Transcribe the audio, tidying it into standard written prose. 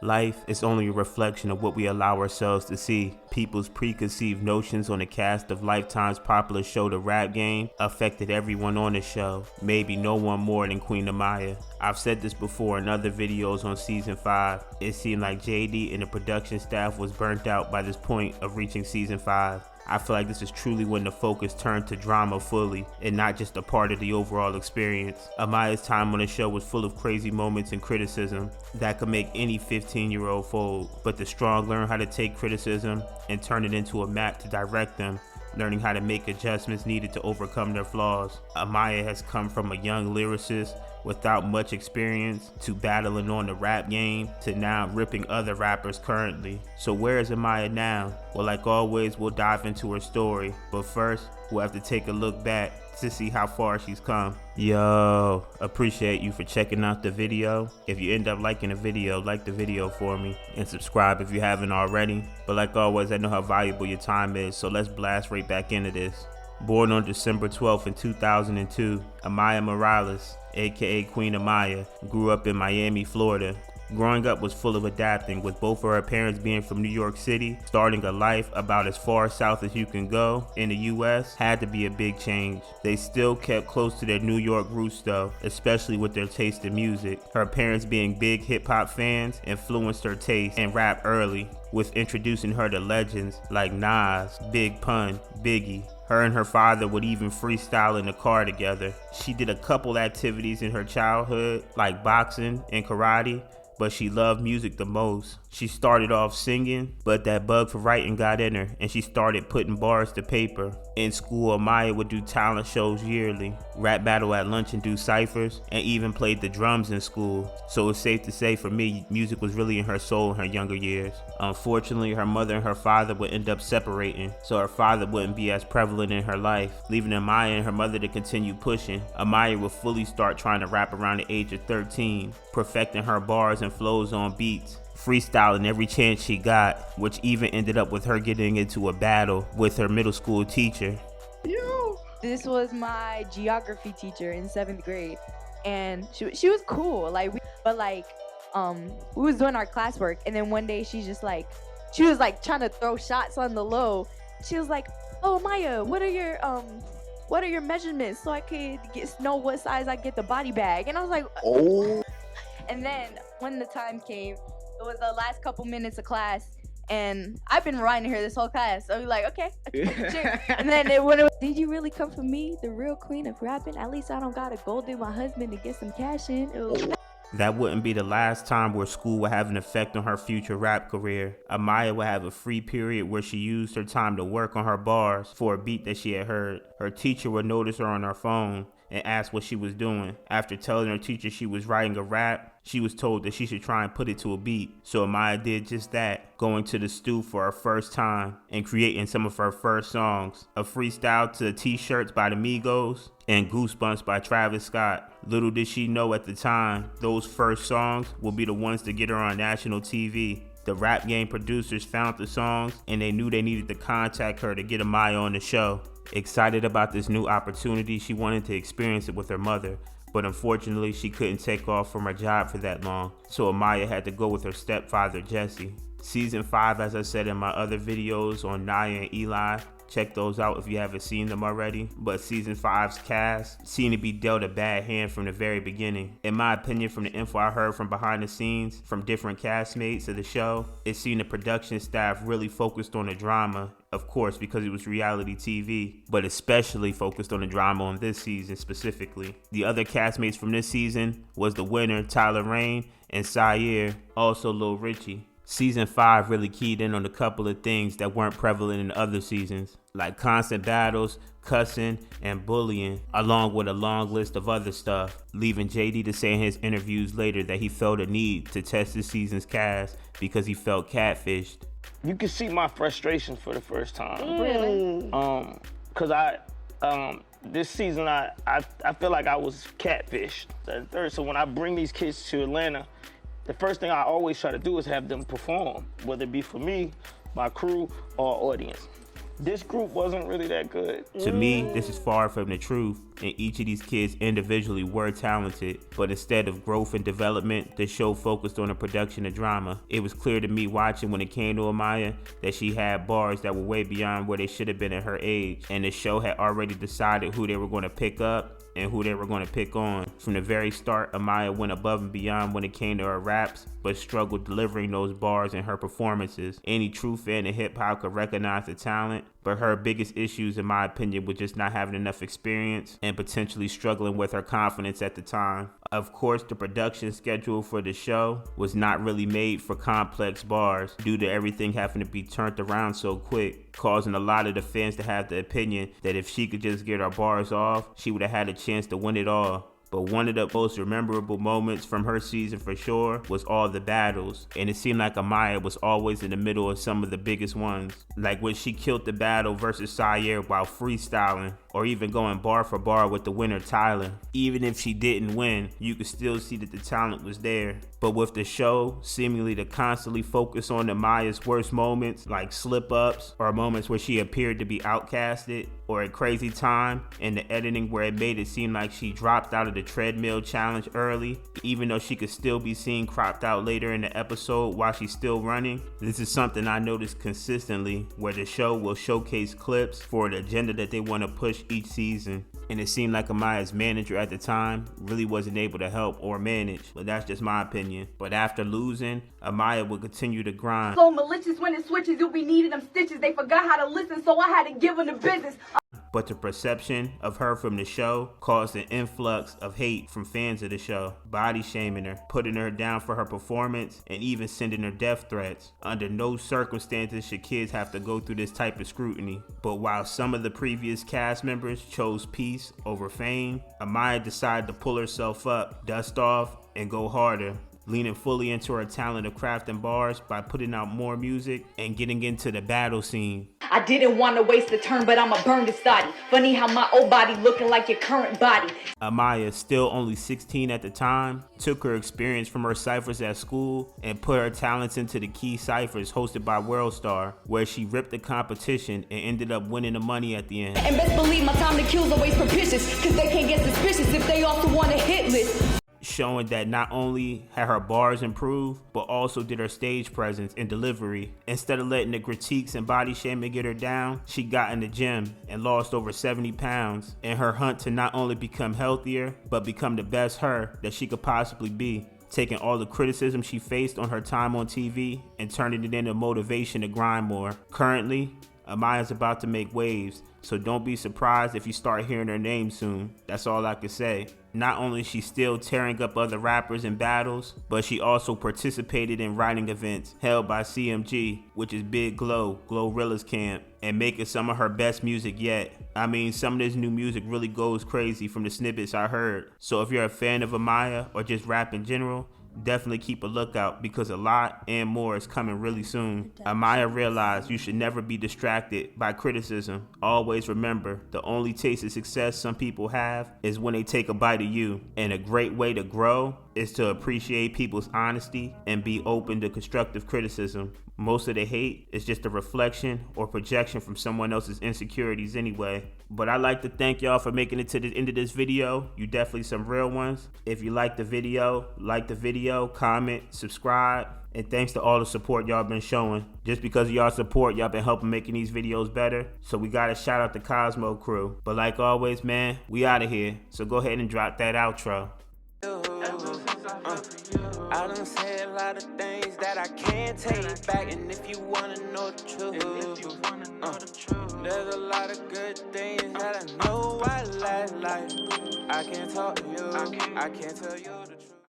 Life is only a reflection of what we allow ourselves to see. People's preconceived notions on the cast of Lifetime's popular show The Rap Game affected everyone on the show, maybe no one more than Queen Amayah. I've said this before in other videos on season 5. It seemed like JD and the production staff was burnt out by this point of reaching season 5. I feel like this is truly when the focus turned to drama fully and not just a part of the overall experience. Amayah's time on the show was full of crazy moments and criticism that could make any 15-year-old fold, but the strong learn how to take criticism and turn it into a map to direct them, learning how to make adjustments needed to overcome their flaws. Amayah has come from a young lyricist without much experience to battling on the rap game to now ripping other rappers currently. So where is Amayah now? Well, like always, we'll dive into her story, but first we'll have to take a look back to see how far she's come. Yo, appreciate you for checking out the video. If you end up liking the video, like the video for me and subscribe if you haven't already. But like always, I know how valuable your time is, so let's blast right back into this. Born on December 12th in 2002, Amayah Morales, aka Queen Amayah, grew up in Miami, Florida. Growing up was full of adapting, with both of her parents being from New York City. Starting a life about as far south as you can go in the US had to be a big change. They still kept close to their New York roots though, especially with their taste in music. Her parents being big hip-hop fans influenced her taste in rap early, with introducing her to legends like Nas, Big Pun, Biggie. Her and her father would even freestyle in the car together. She did a couple activities in her childhood like boxing and karate, but she loved music the most. She started off singing, but that bug for writing got in her and she started putting bars to paper. In school, Amayah would do talent shows yearly, rap battle at lunch and do ciphers, and even played the drums in school. So it's safe to say for me, music was really in her soul in her younger years. Unfortunately, her mother and her father would end up separating, so her father wouldn't be as prevalent in her life, leaving Amayah and her mother to continue pushing. Amayah would fully start trying to rap around the age of 13, perfecting her bars and flows on beats, freestyling every chance she got, which even ended up with her getting into a battle with her middle school teacher. This was my geography teacher in 7th grade, and she was cool. We was doing our classwork, and then one day she was trying to throw shots on the low. She was like, "Oh, Maya, what are your measurements so I could know what size I get the body bag?" And I was like, "Oh." And then when the time came, it was the last couple minutes of class, and I've been riding her this whole class. So I was like, okay. Sure. And then did you really come for me, the real queen of rapping? At least I don't gotta gold in my husband to get some cash in. That wouldn't be the last time where school would have an effect on her future rap career. Amayah would have a free period where she used her time to work on her bars for a beat that she had heard. Her teacher would notice her on her phone and ask what she was doing. After telling her teacher she was writing a rap, she was told that she should try and put it to a beat. So Amayah did just that, going to the stew for her first time and creating some of her first songs. A freestyle to T-Shirts by the Migos and Goosebumps by Travis Scott. Little did she know at the time, those first songs would be the ones to get her on national TV. The Rap Game producers found the songs and they knew they needed to contact her to get Amayah on the show. Excited about this new opportunity, she wanted to experience it with her mother, but unfortunately she couldn't take off from her job for that long, so Amayah had to go with her stepfather Jesse. Season 5, as I said in my other videos on Naya and Eli, check those out if you haven't seen them already, but season 5's cast seemed to be dealt a bad hand from the very beginning. In my opinion, from the info I heard from behind the scenes from different castmates of the show, it seemed the production staff really focused on the drama, of course because it was reality TV, but especially focused on the drama on this season specifically. The other castmates from this season was the winner Tyler Rain and Syer, also Lil Richie. Season 5 really keyed in on a couple of things that weren't prevalent in other seasons, like constant battles, cussing, and bullying, along with a long list of other stuff, leaving JD to say in his interviews later that he felt a need to test this season's cast because he felt catfished. You can see my frustration for the first time. Really? Cause this season I feel like I was catfished. So when I bring these kids to Atlanta, the first thing I always try to do is have them perform, whether it be for me, my crew, or audience. this group wasn't really that good. To me, this is far from the truth, and each of these kids individually were talented, but instead of growth and development, the show focused on the production of drama. It was clear to me watching when it came to Amayah that she had bars that were way beyond where they should have been at her age, and the show had already decided who they were going to pick up and who they were going to pick on. From the very start, Amayah went above and beyond when it came to her raps, but struggled delivering those bars in her performances. Any true fan of hip-hop could recognize the talent, but her biggest issues, in my opinion, were just not having enough experience and potentially struggling with her confidence at the time. Of course, the production schedule for the show was not really made for complex bars due to everything having to be turned around so quick, causing a lot of the fans to have the opinion that if she could just get her bars off, she would have had a chance to win it all. But one of the most memorable moments from her season for sure was all the battles, and it seemed like Amayah was always in the middle of some of the biggest ones. Like when she killed the battle versus Sire while freestyling, or even going bar for bar with the winner Tyler. Even if she didn't win, you could still see that the talent was there. But with the show seemingly to constantly focus on Amayah's worst moments, like slip-ups or moments where she appeared to be outcasted, or a crazy time, and the editing where it made it seem like she dropped out of the treadmill challenge early, even though she could still be seen cropped out later in the episode while she's still running. This is something I noticed consistently, where the show will showcase clips for the agenda that they want to push each season. And it seemed like Amayah's manager at the time really wasn't able to help or manage, but that's just my opinion. But after losing, Amayah would continue to grind. So malicious when it switches, you'll be needing them stitches. They forgot how to listen, so I had to give them the business. But the perception of her from the show caused an influx of hate from fans of the show, body shaming her, putting her down for her performance, and even sending her death threats. Under no circumstances should kids have to go through this type of scrutiny. But while some of the previous cast members chose peace over fame, Amayah decided to pull herself up, dust off, and go harder, leaning fully into her talent of crafting bars by putting out more music and getting into the battle scene. I didn't want to waste the turn, but I'ma burn this body. Funny how my old body looking like your current body. Amayah, still only 16 at the time, took her experience from her ciphers at school and put her talents into the key ciphers hosted by Worldstar, where she ripped the competition and ended up winning the money at the end. And best believe my time to kill's always propitious, cause they can't get suspicious if they also want a hit list. Showing that not only had her bars improved, but also did her stage presence and delivery. Instead of letting the critiques and body shaming get her down, she got in the gym and lost over 70 pounds in her hunt to not only become healthier, but become the best her that she could possibly be, taking all the criticism she faced on her time on TV and turning it into motivation to grind more. Currently, Amayah's about to make waves, so don't be surprised if you start hearing her name soon. That's all I can say. Not only is she still tearing up other rappers in battles, but she also participated in writing events held by CMG, which is Big Glow, Glorilla's camp, and making some of her best music yet. I mean, some of this new music really goes crazy from the snippets I heard. So if you're a fan of Amayah or just rap in general, definitely keep a lookout, because a lot and more is coming really soon. Amayah realized you should never be distracted by criticism. Always remember, the only taste of success some people have is when they take a bite of you. And a great way to grow is to appreciate people's honesty and be open to constructive criticism. Most of the hate is just a reflection or projection from someone else's insecurities anyway. But I'd like to thank y'all for making it to the end of this video. You definitely some real ones. If you like the video, comment, subscribe, and thanks to all the support y'all been showing. Just because of y'all support, y'all been helping making these videos better. So we gotta shout out the Cosmo crew. But like always, man, we out of here. So go ahead and drop that outro. I done said a lot of things that I can't take back, and if you wanna know the truth, there's a lot of good things that I know I like. I can't talk to you, I can't tell you the truth.